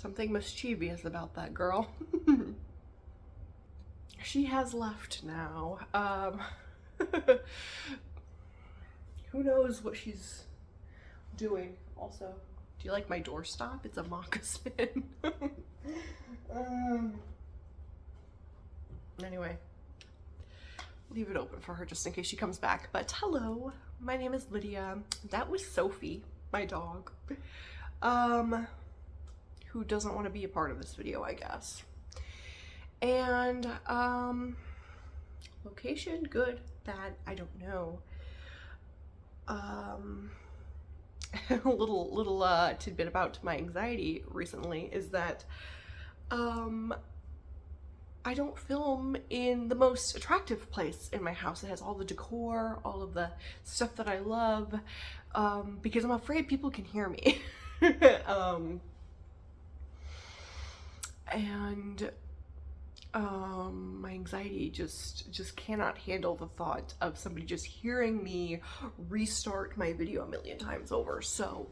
Something mischievous about that girl. She has left now. Who knows what she's doing also. Do you like my doorstop? It's a moccasin. Anyway, leave it open for her just in case she comes back. But hello, my name is Lydia. That was Sophie, my dog, who doesn't want to be a part of this video, I guess. And location, good, bad, I don't know. A little tidbit about my anxiety recently is that I don't film in the most attractive place in my house. It has all the decor, all of the stuff that I love, because I'm afraid people can hear me. My anxiety just cannot handle the thought of somebody just hearing me restart my video a million times over. So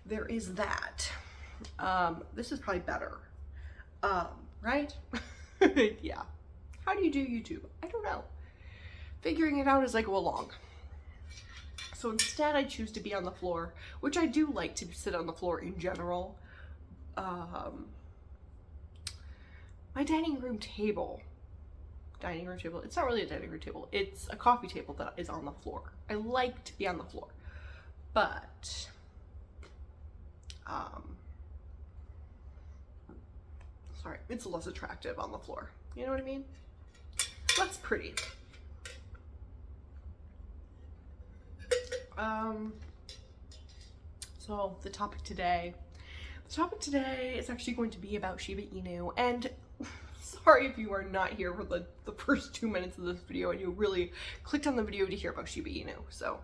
there is that. This is probably better, right? Yeah. How do you do YouTube? I don't know. Figuring it out as I go along. So instead I choose to be on the floor, which I do like to sit on the floor in general. My dining room table, it's not really a dining room table, it's a coffee table that is on the floor. I like to be on the floor, but sorry, it's less attractive on the floor. You know what I mean? Less pretty. So the topic today is actually going to be about Shiba Inu, and sorry if you are not here for the first 2 minutes of this video and you really clicked on the video to hear about Shiba Inu. So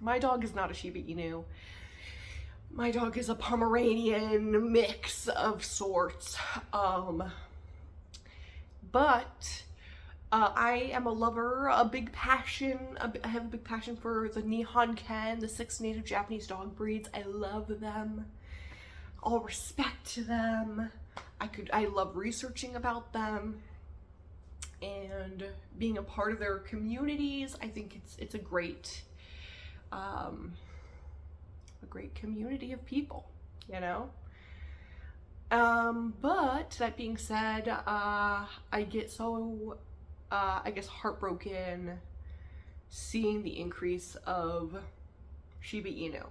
my dog is not a Shiba Inu. My dog is a Pomeranian mix of sorts. But I am a lover, I have a big passion for the Nihon Ken, the 6 native Japanese dog breeds. I love them. All respect to them. I love researching about them and being a part of their communities. I think it's a great community of people, you know. But that being said, I get so I guess heartbroken seeing the increase of Shiba Inu.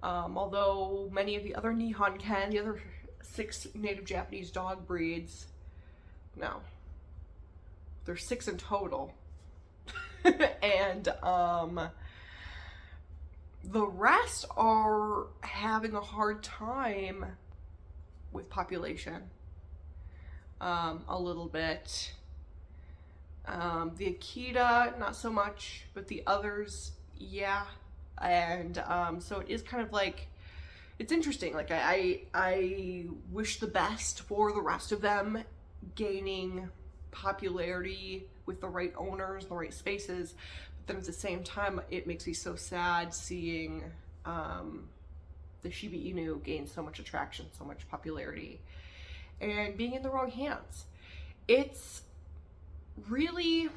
Although many of the other Nihon Ken, the other 6 native Japanese dog breeds, no, there's 6 in total, and the rest are having a hard time with population, a little bit. The Akita, not so much, but the others, yeah. And so it is kind of like, it's interesting. Like I wish the best for the rest of them gaining popularity with the right owners, the right spaces. But then at the same time, it makes me so sad seeing the Shiba Inu gain so much attraction, so much popularity, and being in the wrong hands. It's really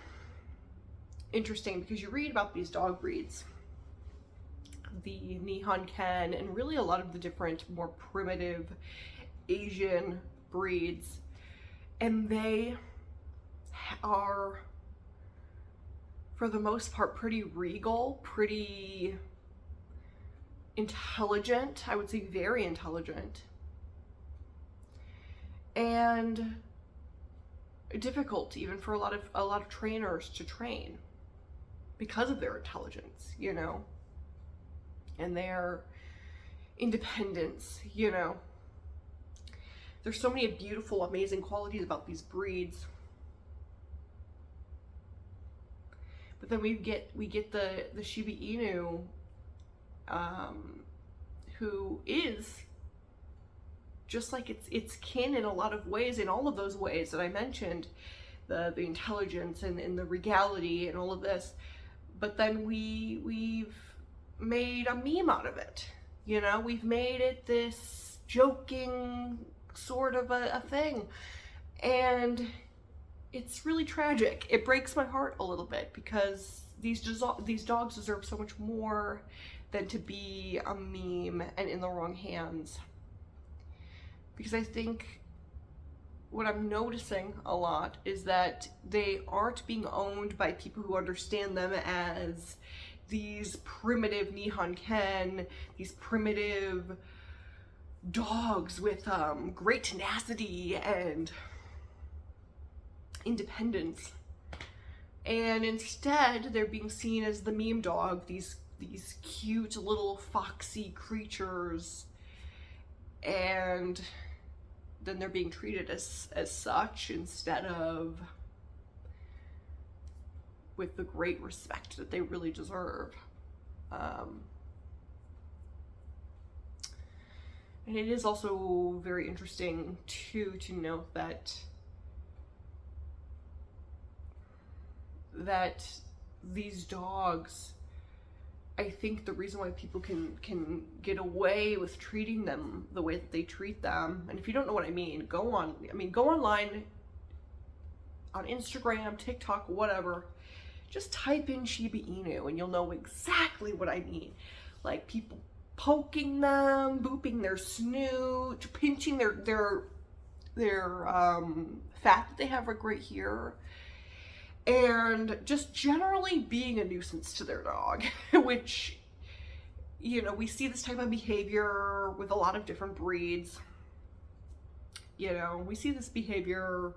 interesting because you read about these dog breeds, the Nihon Ken, and really a lot of the different more primitive Asian breeds, and they are for the most part pretty regal, pretty intelligent, I would say very intelligent, and difficult even for a lot of trainers to train because of their intelligence, you know, and their independence, you know. There's so many beautiful, amazing qualities about these breeds. But then we get the Shiba Inu, who is just like its kin in a lot of ways, in all of those ways that I mentioned, the intelligence and the regality and all of this. But then we've made a meme out of it, you know. We've made it this joking sort of a thing. And it's really tragic. It breaks my heart a little bit because these dogs deserve so much more than to be a meme and in the wrong hands. Because I think what I'm noticing a lot is that they aren't being owned by people who understand them as these primitive Nihon Ken, these primitive dogs with great tenacity and independence. And instead, they're being seen as the meme dog, these cute little foxy creatures, and then they're being treated as such instead of with the great respect that they really deserve. And it is also very interesting too to note that these dogs, I think the reason why people can get away with treating them the way that they treat them, and if you don't know what I mean, go online on Instagram, TikTok, whatever, just type in Shiba Inu and you'll know exactly what I mean. Like people poking them, booping their snoot, pinching their fat that they have right here, and just generally being a nuisance to their dog, which, you know, we see this type of behavior with a lot of different breeds. You know, we see this behavior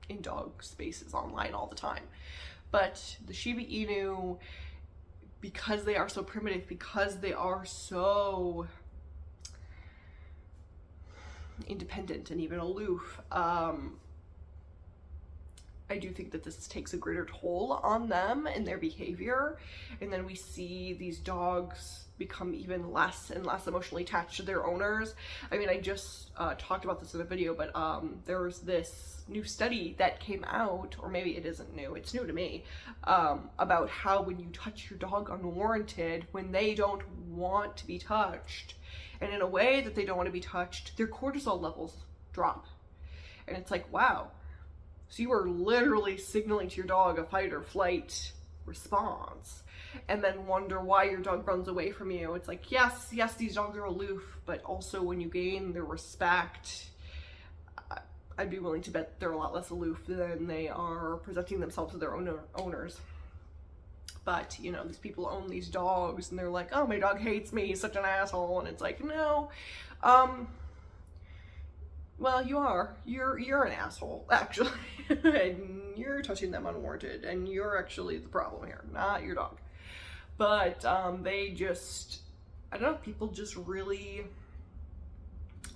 in dog spaces online all the time. But the Shiba Inu, because they are so primitive, because they are so independent and even aloof, I do think that this takes a greater toll on them and their behavior. And then we see these dogs become even less and less emotionally attached to their owners. I mean, I just talked about this in a video, but there was this new study that came out, or maybe it isn't new, it's new to me, about how when you touch your dog unwarranted, when they don't want to be touched, and in a way that they don't want to be touched, their cortisol levels drop. And it's like, wow. So you are literally signaling to your dog a fight or flight response, and then wonder why your dog runs away from you. It's like, yes, these dogs are aloof, but also when you gain their respect, I'd be willing to bet they're a lot less aloof than they are presenting themselves to their owners. But, you know, these people own these dogs and they're like, oh, my dog hates me, he's such an asshole. And it's like, no, well, you're an asshole, actually, and you're touching them unwarranted, and you're actually the problem here, not your dog. But they just, I don't know, people just really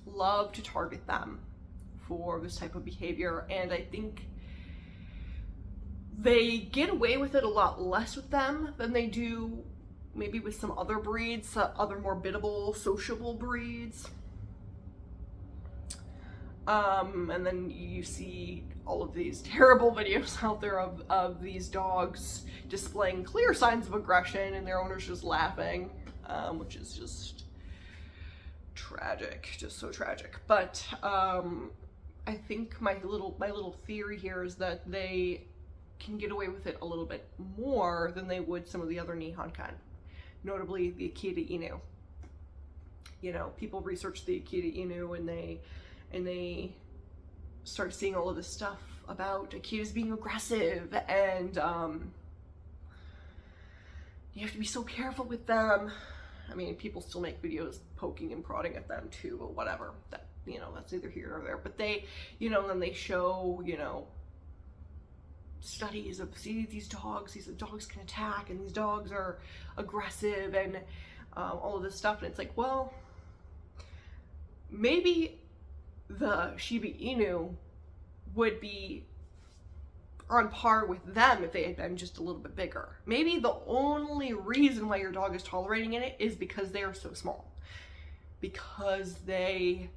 love to target them for this type of behavior, and I think they get away with it a lot less with them than they do maybe with some other breeds, other more biddable, sociable breeds. And then you see all of these terrible videos out there of these dogs displaying clear signs of aggression and their owners just laughing, which is just tragic, just so tragic. But I think my little theory here is that they can get away with it a little bit more than they would some of the other Nihon Ken, notably the Akita Inu. You know, people research the Akita Inu and they start seeing all of this stuff about Akitas being aggressive, and you have to be so careful with them. I mean, people still make videos poking and prodding at them too, but whatever. That, you know, that's neither here nor there. But they, you know, then they show, you know, studies of, see, these dogs can attack, and these dogs are aggressive, and all of this stuff. And it's like, well, maybe the Shiba Inu would be on par with them if they had been just a little bit bigger. Maybe the only reason why your dog is tolerating it is because they are so small, because they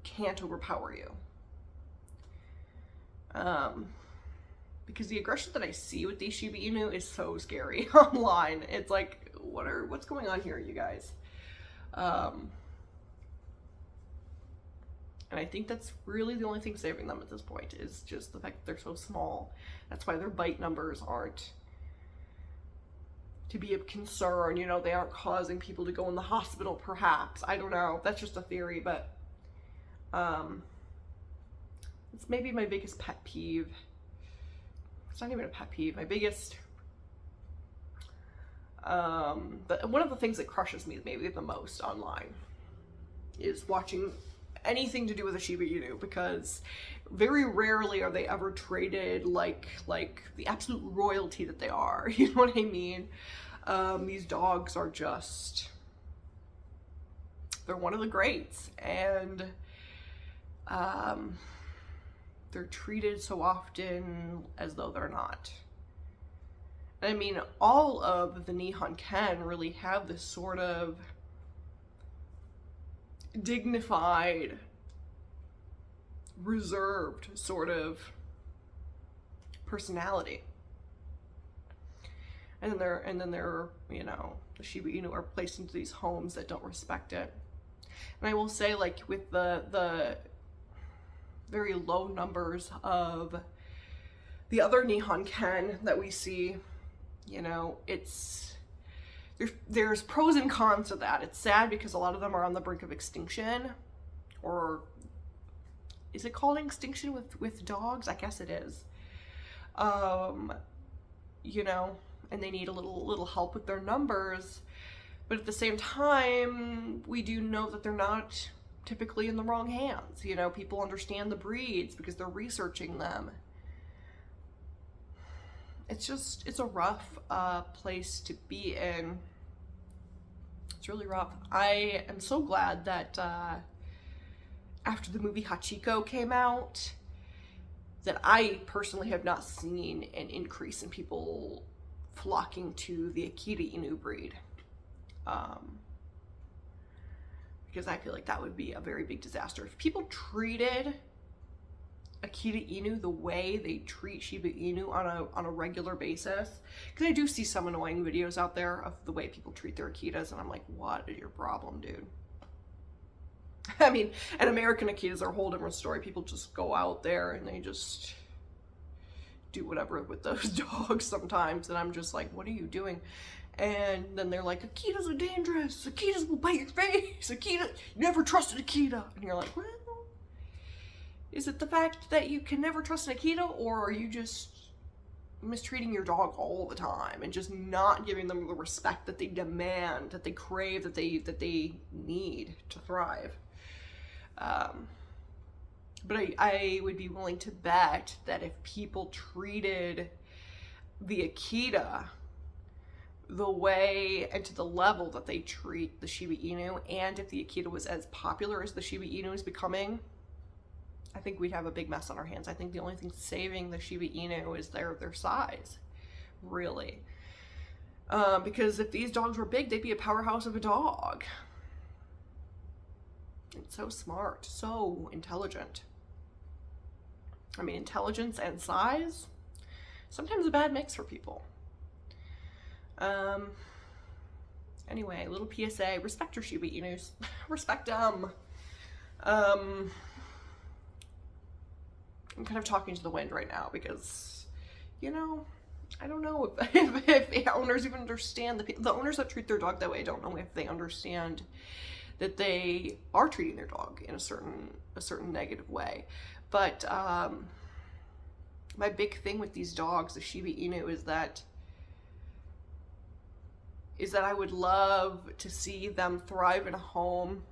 can't overpower you. Because the aggression that I see with these Shiba Inu is so scary online. It's like, what's going on here, you guys? And I think that's really the only thing saving them at this point, is just the fact that they're so small. That's why their bite numbers aren't to be of concern. You know, they aren't causing people to go in the hospital, perhaps. I don't know. That's just a theory, but it's maybe my biggest pet peeve. It's not even a pet peeve. My biggest, one of the things that crushes me maybe the most online is watching anything to do with a Shiba Inu, because very rarely are they ever treated like the absolute royalty that they are. You know what I mean? These dogs are just, they're one of the greats, and they're treated so often as though they're not. And I mean, all of the Nihon Ken really have this sort of dignified, reserved sort of personality. And then they're, you know, the Shiba Inu are placed into these homes that don't respect it. And I will say, like, with the very low numbers of the other Nihon Ken that we see, you know, there's pros and cons to that. It's sad because a lot of them are on the brink of extinction, or is it called extinction with dogs? I guess it is. You know, and they need a little help with their numbers, but at the same time, we do know that they're not typically in the wrong hands. You know, people understand the breeds because they're researching them. It's a rough place to be in. It's really rough. I am so glad that after the movie Hachiko came out, that I personally have not seen an increase in people flocking to the Akita Inu breed. Because I feel like that would be a very big disaster. If people treated Akita Inu the way they treat Shiba Inu on a regular basis, because I do see some annoying videos out there of the way people treat their Akitas, and I'm like, what is your problem, dude? I mean, and American Akitas are a whole different story. People just go out there and they just do whatever with those dogs sometimes, and I'm just like, what are you doing? And then they're like, Akitas are dangerous. Akitas will bite your face. Akita, you never trusted Akita. And you're like, well, is it the fact that you can never trust an Akita, or are you just mistreating your dog all the time and just not giving them the respect that they demand, that they crave, that they need to thrive? But I would be willing to bet that if people treated the Akita the way and to the level that they treat the Shiba Inu, and if the Akita was as popular as the Shiba Inu is becoming, I think we'd have a big mess on our hands. I think the only thing saving the Shiba Inu is their size, really. Because if these dogs were big, they'd be a powerhouse of a dog. It's so smart, so intelligent. I mean, intelligence and size, sometimes a bad mix for people. Anyway, little PSA, respect your Shiba Inus. Respect them. I'm kind of talking to the wind right now because, you know, I don't know if the owners even understand, the owners that treat their dog that way don't know if they understand that they are treating their dog in a certain negative way. But my big thing with these dogs, the Shiba Inu, is that I would love to see them thrive in a home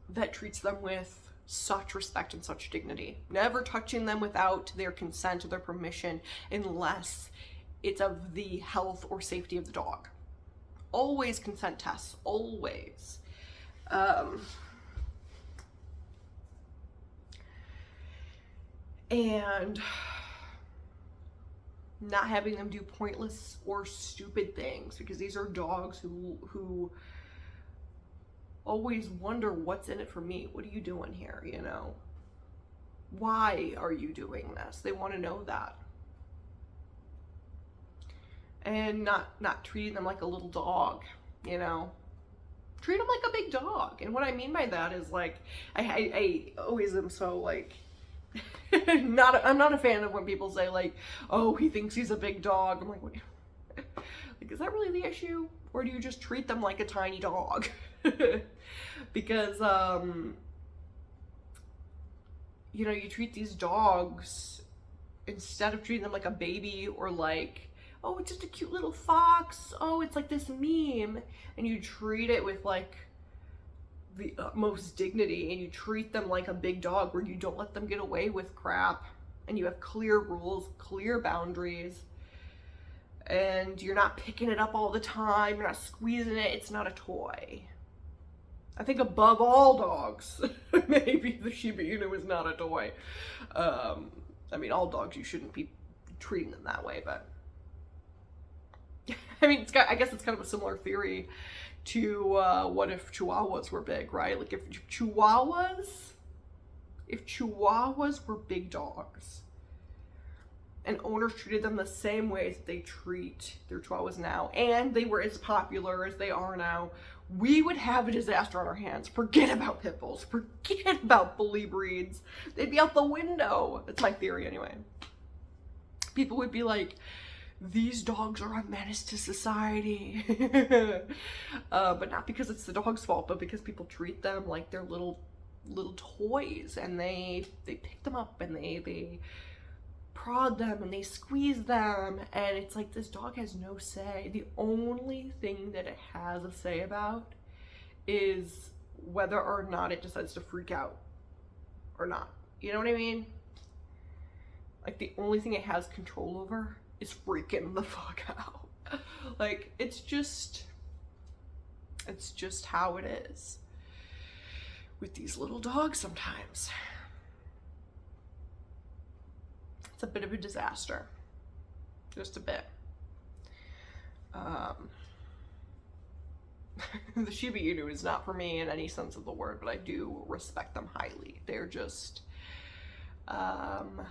that treats them with such respect and such dignity. Never touching them without their consent or their permission unless it's of the health or safety of the dog. Always consent tests, always. And not having them do pointless or stupid things, because these are dogs who always wonder, what's in it for me? What are you doing here, you know? Why are you doing this? They want to know that. And not treating them like a little dog, you know? treat them like a big dog. And what I mean by that is like, I always am so like, I'm not a fan of when people say like, oh, he thinks he's a big dog. I'm like, wait, like, is that really the issue? Or do you just treat them like a tiny dog? Because, you know, you treat these dogs, instead of treating them like a baby or like, oh, it's just a cute little fox, oh, it's like this meme, and you treat it with like the utmost dignity, and you treat them like a big dog where you don't let them get away with crap, and you have clear rules, clear boundaries, and you're not picking it up all the time, you're not squeezing it, it's not a toy. I think above all dogs, maybe the Shiba Inu is not a toy. I mean, all dogs, you shouldn't be treating them that way, but I mean, I guess it's kind of a similar theory to what if Chihuahuas were big, right? Like if Chihuahuas were big dogs and owners treated them the same way that they treat their Chihuahuas now, and they were as popular as they are now, we would have a disaster on our hands. Forget about pit bulls. Forget about bully breeds. They'd be out the window. That's my theory anyway. People would be like, these dogs are a menace to society. But not because it's the dog's fault, but because people treat them like they're little toys, and they pick them up and they prod them and they squeeze them, and it's like this dog has no say. The only thing that it has a say about is whether or not it decides to freak out or not. You know what I mean? Like the only thing it has control over is freaking the fuck out. Like it's just how it is with these little dogs sometimes. It's a bit of a disaster. Just a bit. The Shiba Inu is not for me in any sense of the word, but I do respect them highly. They're just, they're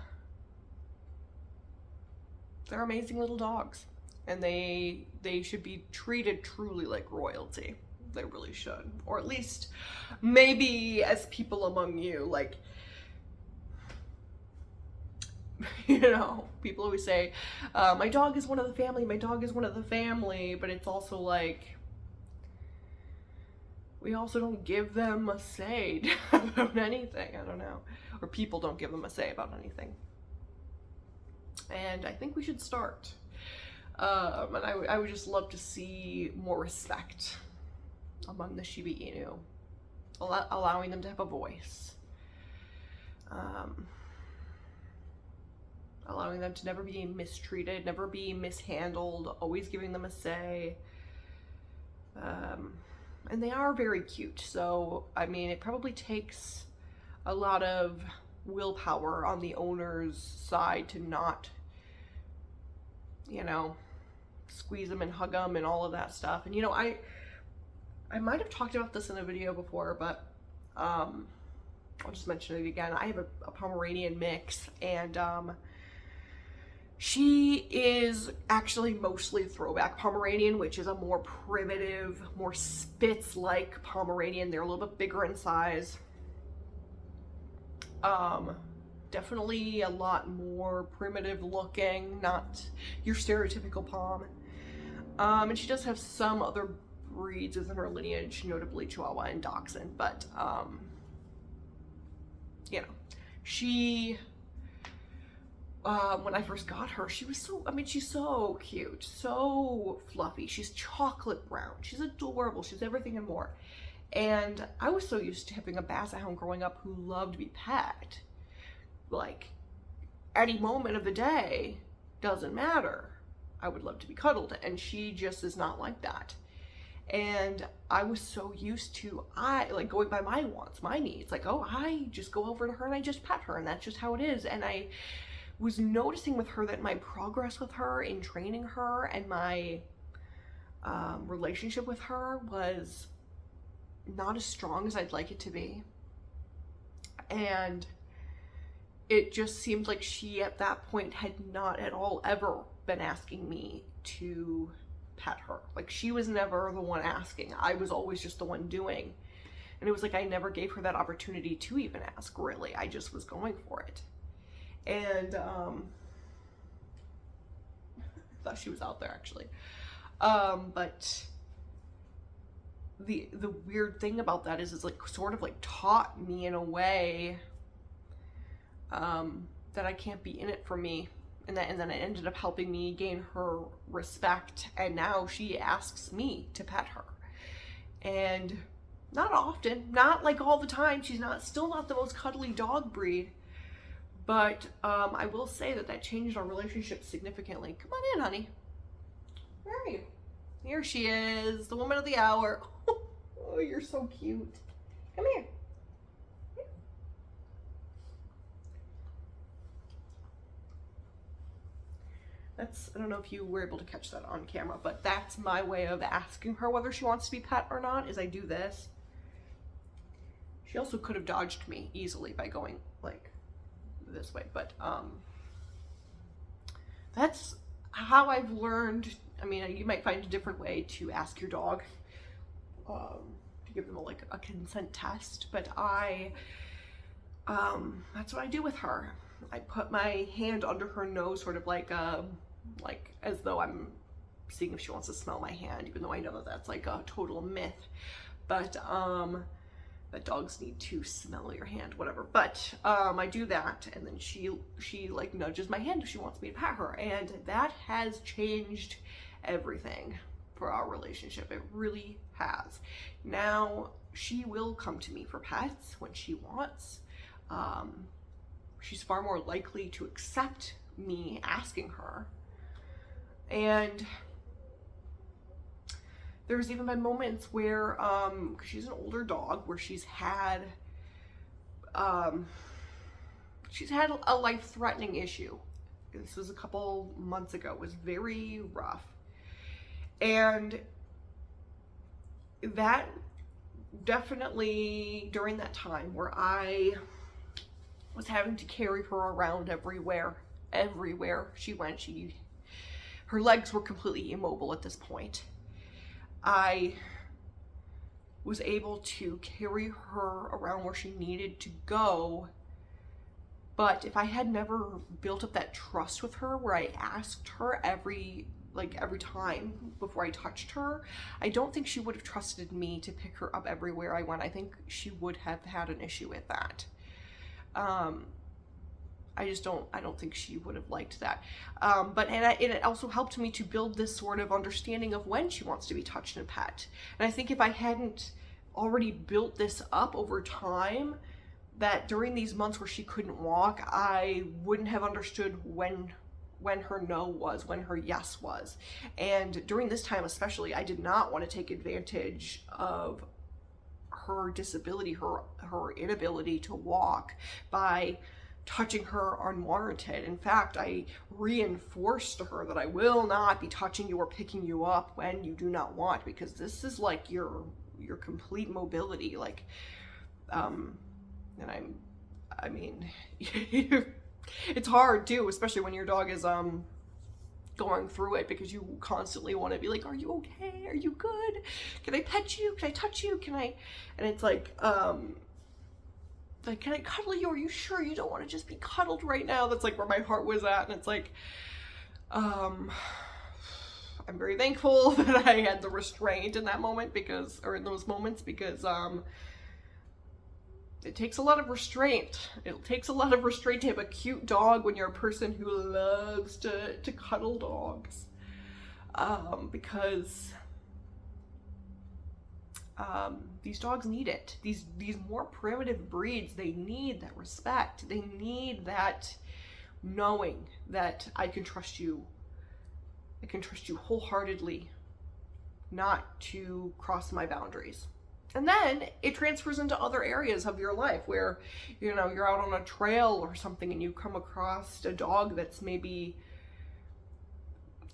amazing little dogs, and they should be treated truly like royalty. They really should. Or at least maybe as people among you, like, you know, people always say, my dog is one of the family, my dog is one of the family, but it's also like, we also don't give them a say about anything, I don't know. Or people don't give them a say about anything. And I think we should start. And I would just love to see more respect among the Shiba Inu, allowing them to have a voice. Allowing them to never be mistreated, never be mishandled, always giving them a say. And they are very cute, so I mean, it probably takes a lot of willpower on the owner's side to not, you know, squeeze them and hug them and all of that stuff. And you know, I might have talked about this in a video before, but I'll just mention it again. I have a Pomeranian mix, and she is actually mostly throwback Pomeranian, which is a more primitive, more Spitz-like Pomeranian. They're a little bit bigger in size. Definitely a lot more primitive looking, not your stereotypical Pom. And she does have some other breeds within her lineage, notably Chihuahua and Dachshund, but you know, she, when I first got her, she was so, I mean, she's so cute, so fluffy. She's chocolate brown. She's adorable. She's everything and more. And I was so used to having a Basset Hound growing up who loved to be pet. Like, any moment of the day, doesn't matter. I would love to be cuddled. And she just is not like that. And I was so used to, like, going by my wants, my needs. Like, oh, I just go over to her and I just pet her, and that's just how it is. And I was noticing with her that my progress with her in training her and my relationship with her was not as strong as I'd like it to be. And it just seemed like she at that point had not at all ever been asking me to pet her. Like, she was never the one asking. I was always just the one doing. And it was like I never gave her that opportunity to even ask, really. I just was going for it. And I thought she was out there, actually. But the weird thing about that is it's like sort of like taught me in a way that I can't be in it for me. And then it ended up helping me gain her respect. And now she asks me to pet her. And not often, not like all the time. She's still not the most cuddly dog breed. But I will say that changed our relationship significantly. Come on in, honey. Where are you? Here she is, the woman of the hour. Oh, you're so cute. Come here. I don't know if you were able to catch that on camera, but that's my way of asking her whether she wants to be pet or not, is I do this. She also could have dodged me easily by going like this way, but that's how I've learned. I mean, you might find a different way to ask your dog, to give them a consent test, but that's what I do with her. I put my hand under her nose, sort of like as though I'm seeing if she wants to smell my hand, even though I know that that's like a total myth. But that dogs need to smell your hand, whatever. But I do that, and then she like nudges my hand if she wants me to pet her, and that has changed everything for our relationship. It really has. Now she will come to me for pets when she wants. She's far more likely to accept me asking her. And there's even been moments where, cause she's an older dog, where she's had a life-threatening issue. This was a couple months ago. It was very rough. And that definitely, during that time where I was having to carry her around everywhere she went, her legs were completely immobile at this point. I was able to carry her around where she needed to go, but if I had never built up that trust with her where I asked her every time before I touched her, I don't think she would have trusted me to pick her up everywhere I went. I think she would have had an issue with that. I don't think she would have liked that. It also helped me to build this sort of understanding of when she wants to be touched and pet. And I think if I hadn't already built this up over time, that during these months where she couldn't walk, I wouldn't have understood when her no was, when her yes was. And during this time especially, I did not want to take advantage of her disability, her inability to walk, by touching her unwarranted. In fact, I reinforced to her that I will not be touching you or picking you up when you do not want, because this is like your complete mobility. Like, and I mean, it's hard too, especially when your dog is going through it, because you constantly want to be like, are you okay? Are you good? Can I pet you? Can I touch you? Can I? And it's like, can I cuddle you? Are you sure you don't want to just be cuddled right now? That's like where my heart was at. And it's like, I'm very thankful that I had the restraint in that moment, or in those moments, because it takes a lot of restraint. It takes a lot of restraint to have a cute dog when you're a person who loves to cuddle dogs. Because these dogs need it. These more primitive breeds, they need that respect. They need that knowing that I can trust you. I can trust you wholeheartedly not to cross my boundaries. And then it transfers into other areas of your life where, you're out on a trail or something and you come across a dog that's maybe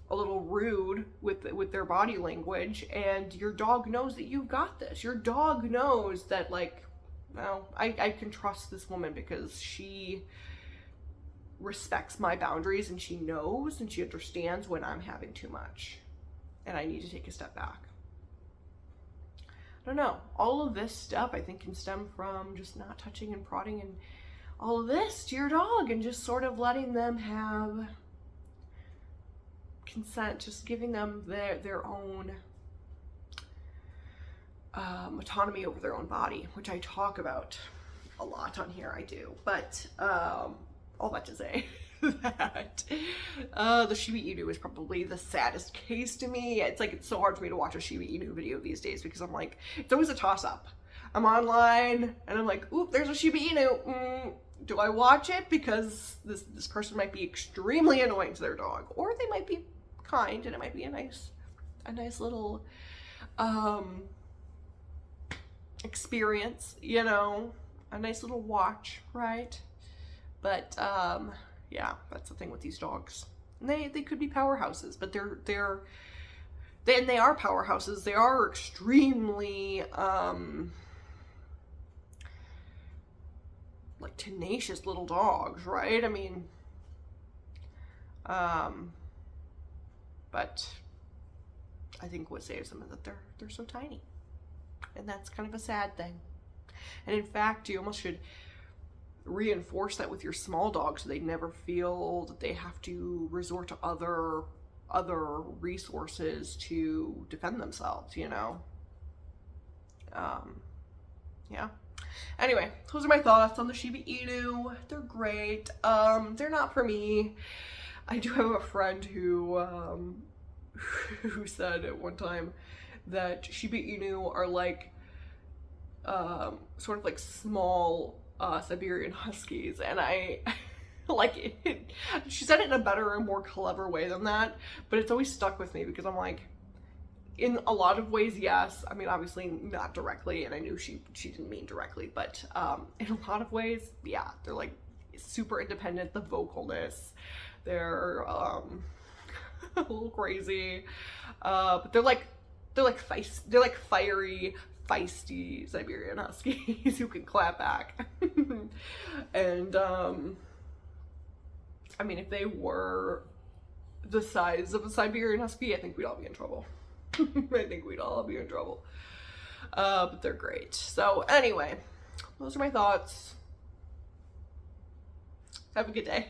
a little rude with their body language, and your dog knows that you've got this. Your dog knows that, like, no, I can trust this woman because she respects my boundaries, and she knows and she understands when I'm having too much. and I need to take a step back. I don't know. All of this stuff I think can stem from just not touching and prodding and all of this to your dog, and just sort of letting them have consent, just giving them their own autonomy over their own body, which I talk about a lot on here. I do, but all that to say that the Shiba Inu is probably the saddest case to me. It's like, it's so hard for me to watch a Shiba Inu video these days because I'm like, it's always a toss-up. I'm online and I'm like, oop, there's a Shiba Inu. Do I watch it because this person might be extremely annoying to their dog, or they might be kind and it might be a nice little experience, you know, a nice little watch, right? But yeah, that's the thing with these dogs. They could be powerhouses, but they are powerhouses. They are extremely like tenacious little dogs, right? I mean, but I think what saves them is that they're so tiny, and that's kind of a sad thing. And in fact, you almost should reinforce that with your small dogs so they never feel that they have to resort to other resources to defend themselves, you know. Yeah. Anyway, those are my thoughts on the Shiba Inu. They're great. They're not for me. I do have a friend who said at one time that Shiba Inu are like sort of like small Siberian Huskies, and I like it. She said it in a better and more clever way than that, but it's always stuck with me because I'm like, in a lot of ways, yes. I mean, obviously not directly, and I knew she didn't mean directly, but in a lot of ways, yeah, they're like super independent. The vocalness, they're a little crazy, but they're like fiery, feisty Siberian Huskies who can clap back. And I mean, if they were the size of a Siberian Husky, I think we'd all be in trouble. I think we'd all be in trouble. But they're great. So anyway, those are my thoughts. Have a good day.